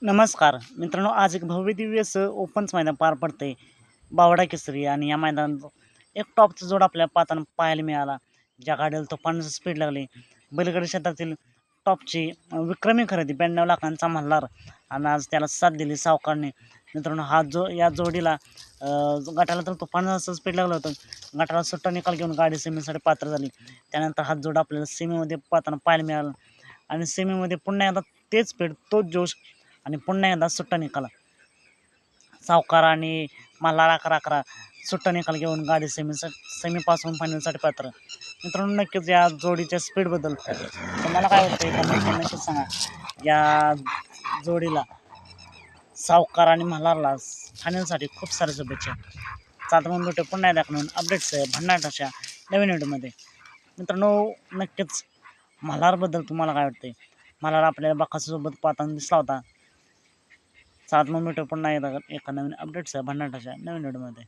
नमस्कार मित्रांनो, आज एक भव्य दिव्य असं ओपनचं मैदान पार पडतंय, बावडा केसरी. आणि या मैदानात एक टॉपचा जोड आपल्या पाहायला मिळाला. ज्या गाडीला तुफान स्पीड लागली, बैलगाडी क्षेत्रातील टॉपची विक्रमी खरेदी 92 लाखांचा मल्हार, आणि आज त्याला साथ दिली सावकारने. मित्रांनो, या जोडीला गटाला तर तुफान असं स्पीड लागलं होतं. गटाला सुट्टा निकाल घेऊन गाडी सेमीसाठी पात्र झाली. त्यानंतर हा जोड आपल्याला सेमीमध्ये पाहताना पाहायला मिळाला, आणि सेमीमध्ये पुन्हा एकदा तेच स्पीड, तोच जोश, आणि पुन्हा एकदा सुट्टा निकाल. सावकार आणि मल्हार 11-11 सुट्टा निकाल घेऊन गाडी सेमीपासून फायनलसाठी पात्र. मित्रांनो, नक्कीच या जोडीच्या स्पीडबद्दल तुम्हाला काय वाटतं कमेंटमध्ये नक्कीच सांगा. या जोडीला, सावकार आणि मल्हारला फायनलसाठी खूप साऱ्या शुभेच्छा. चालतं मग भेटू पुन्हा एकदा नवीन अपडेट्स भन्नाट अशा नवीन व्हिडिओमध्ये. मित्रांनो, नक्कीच मल्हारबद्दल तुम्हाला काय वाटतंय? मल्हार आपल्याला बकासूरसोबत पाहताना दिसला होता. 7 मग भेटू पुन्हा एकदा एका नवीन अपडेट्स भन्नाट अशा नवीन व्हिडिओमध्ये.